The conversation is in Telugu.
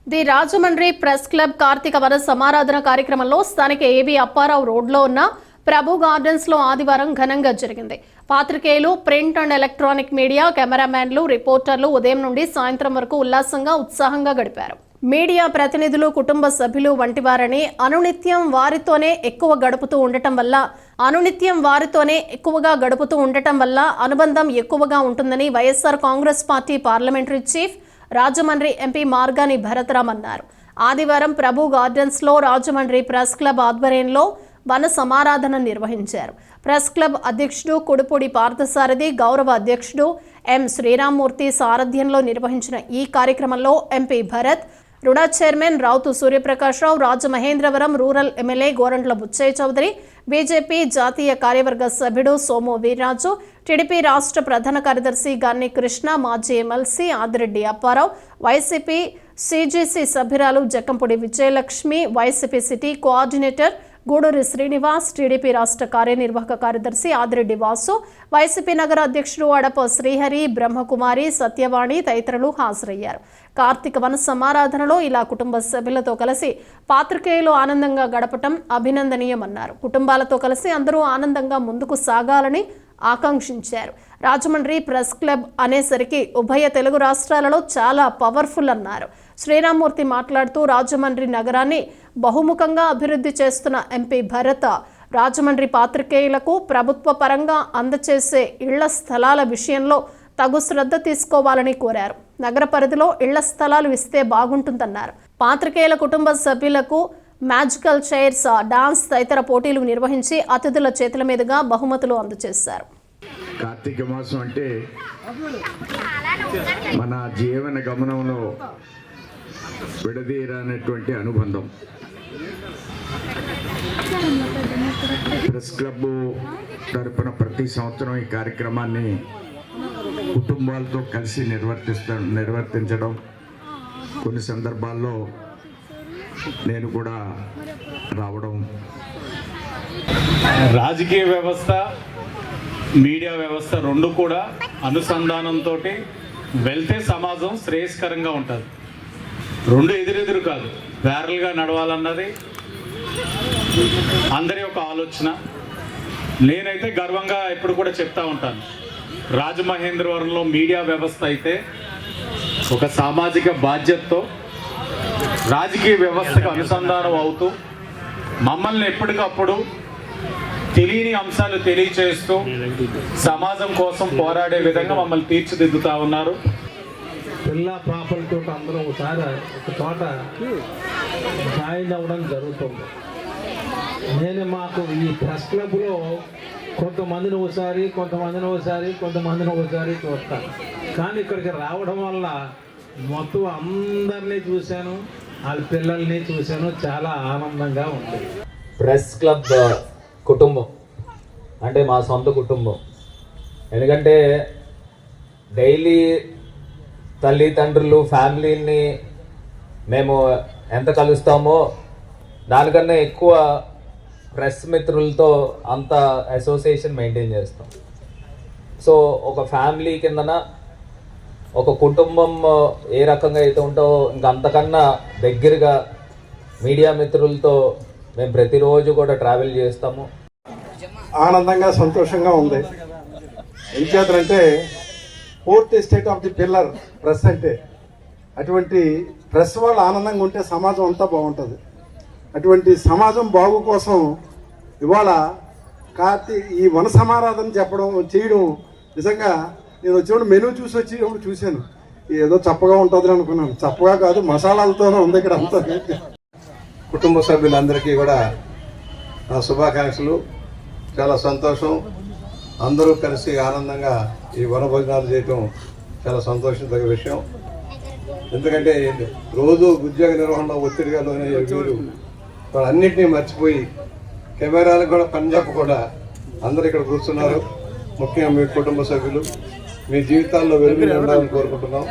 ది రాజమండ్రి ప్రెస్ క్లబ్ కార్తీక వన సమారాధన కార్యక్రమంలో స్థానిక ఏబీ అప్పారావు రోడ్లో ఉన్న ప్రభు గార్డెన్స్ లో ఆదివారం ఘనంగా జరిగింది. పాత్రికేయులు, ప్రింట్ అండ్ ఎలక్ట్రానిక్ మీడియా, కెమెరామ్యాన్లు, రిపోర్టర్లు ఉదయం నుండి సాయంత్రం వరకు ఉల్లాసంగా, ఉత్సాహంగా గడిపారు. మీడియా ప్రతినిధులు కుటుంబ సభ్యులు వంటి వారిని అనునిత్యం వారితోనే ఎక్కువగా గడుపుతూ ఉండటం వల్ల అనుబంధం ఎక్కువగా ఉంటుందని YSR Congress party parliamentary chief Rajahmundry MP Margani Bharatram అన్నారు. ఆదివారం ప్రభు గార్డెన్స్ లో రాజమండ్రి ప్రెస్ క్లబ్ ఆధ్వర్యంలో వన సమారాధన నిర్వహించారు. ప్రెస్ క్లబ్ అధ్యక్షుడు కుడుపూడి పార్థసారథి, గౌరవ అధ్యక్షుడు ఎం శ్రీరామ్మూర్తి సారథ్యంలో నిర్వహించిన ఈ కార్యక్రమంలో MP Bharat, RUDA chairman Rowthu Suryaprakashrao, Rajamahendravaram rural MLA Gorantla Butchaiah Chowdary, BJP జాతీయ కార్యవర్గ సభ్యుడు సోము వీర్రాజు, టీడీపీ రాష్ట్ర ప్రధాన కార్యదర్శి గన్ని కృష్ణ, మాజీ MLC Adireddy Apparao, YCP CGC సభ్యురాలు Jakkampudi Vijayalakshmi, YCP city coordinator Guduri Srinivas, TDP రాష్ట్ర కార్యనిర్వాహక కార్యదర్శి ఆదిరెడ్డి వాసు, వైసీపీ నగర అధ్యక్షుడు అడప శ్రీహరి, బ్రహ్మకుమారి, సత్యవాణి తదితరులు హాజరయ్యారు. కార్తీక వన సమారాధనలో ఇలా కుటుంబ సభ్యులతో కలిసి పాత్రికేయులు ఆనందంగా గడపటం అభినందనీయమన్నారు. కుటుంబాలతో కలిసి అందరూ ఆనందంగా ముందుకు సాగాలని ఆకాంక్షించారు. రాజమండ్రి ప్రెస్ క్లబ్ అనేసరికి ఉభయ తెలుగు రాష్ట్రాలలో చాలా పవర్ఫుల్ అన్నారు. శ్రీరామ్మూర్తి మాట్లాడుతూ రాజమండ్రి నగరాన్ని బహుముఖంగా అభివృద్ధి చేస్తున్న ఎంపీ భరత్ రాజమండ్రి పాత్రికేయులకు ప్రభుత్వ పరంగా అందచేసే ఇళ్ల స్థలాల విషయంలో తగు శ్రద్ధ తీసుకోవాలని కోరారు. నగర పరిధిలో ఇళ్ల స్థలాలు ఇస్తే బాగుంటుందన్నారు. పాత్రికేయుల కుటుంబ సభ్యులకు మ్యాజికల్ చైర్స్, డాన్స్ తదితర పోటీలు నిర్వహించి అతిథుల చేతుల మీదుగా బహుమతులు అందజేశారు. కార్తీక మాసం అంటే మన జీవన గమనంలో విడదీరనటువంటి అనుబంధం. ప్రెస్ క్లబ్ తరపున ప్రతి సంవత్సరం ఈ కార్యక్రమాన్ని కుటుంబాలతో కలిసి నిర్వర్తించడం, కొన్ని సందర్భాల్లో నేను కూడా రావడం. రాజకీయ వ్యవస్థ, మీడియా వ్యవస్థ రెండు కూడా అనుసంధానంతో వెళ్తే సమాజం శ్రేయస్కరంగా ఉంటుంది. రెండు ఎదురెదురు కాదు, ప్యారల్గా నడవాలన్నది అందరి యొక్క ఆలోచన. నేనైతే గర్వంగా ఎప్పుడు కూడా చెప్తా ఉంటాను, రాజమహేంద్రవరంలో మీడియా వ్యవస్థ అయితే ఒక సామాజిక బాధ్యతతో రాజకీయ వ్యవస్థకు అనుసంధానం అవుతూ మమ్మల్ని ఎప్పటికప్పుడు తెలియని అంశాలు తెలియచేస్తూ సమాజం కోసం పోరాడే విధంగా మమ్మల్ని తీర్చిదిద్దుతా ఉన్నారు. పిల్ల పాపలతో అందరం ఒకసారి ఒక చోట జాయిన్ అవ్వడం జరుగుతుంది. నేను మాకు ఈ ప్రెస్ క్లబ్లో కొంతమందిని ఒకసారి చూస్తాను, కానీ ఇక్కడికి రావడం వల్ల మొత్తం అందరినీ చూశాను, వాళ్ళ పిల్లల్ని చూశాను, చాలా ఆనందంగా ఉంది. ప్రెస్ క్లబ్ కుటుంబం అంటే మా సొంత కుటుంబం. ఎందుకంటే డైలీ తల్లిదండ్రులు, ఫ్యామిలీని మేము ఎంత కలుస్తామో దానికన్నా ఎక్కువ ప్రెస్ మిత్రులతో అంత అసోసియేషన్ మెయింటైన్ చేస్తాం. సో ఒక ఫ్యామిలీ కిందన ఒక కుటుంబం ఏ రకంగా అయితే ఉంటో ఇంకా అంతకన్నా దగ్గరగా మీడియా మిత్రులతో మేము ప్రతిరోజు కూడా ట్రావెల్ చేస్తాము. ఆనందంగా, సంతోషంగా ఉంది. ఎంచేతంటే fourth state of the pillar press అంటే. అటువంటి ప్రెస్ వాళ్ళు ఆనందంగా ఉంటే సమాజం అంతా బాగుంటుంది. అటువంటి సమాజం బాగు కోసం ఇవాళ ఈ వన సమారాధన చేయడం నిజంగా నేను వచ్చినప్పుడు మెనూ వచ్చినప్పుడు చూశాను. ఏదో చప్పగా ఉంటుంది అనుకున్నాను. చప్పగా కాదు, మసాలాలతోనే ఉంది ఇక్కడ అంతా. కుటుంబ సభ్యులందరికీ కూడా నా శుభాకాంక్షలు. చాలా సంతోషం. అందరూ కలిసి ఆనందంగా ఈ వనభోజనాలు చేయటం చాలా సంతోషించదగ్గ విషయం. ఎందుకంటే రోజు ఉద్యోగ నిర్వహణలో ఒత్తిడిగా లోనే వీరు అన్నింటినీ మర్చిపోయి కెమెరాలకు కూడా పని చెప్పకుండా అందరూ ఇక్కడ కూర్చున్నారు. ముఖ్యంగా మీ కుటుంబ సభ్యులు మీ జీవితాల్లో వెలుగులు ఉండాలని కోరుకుంటున్నాం.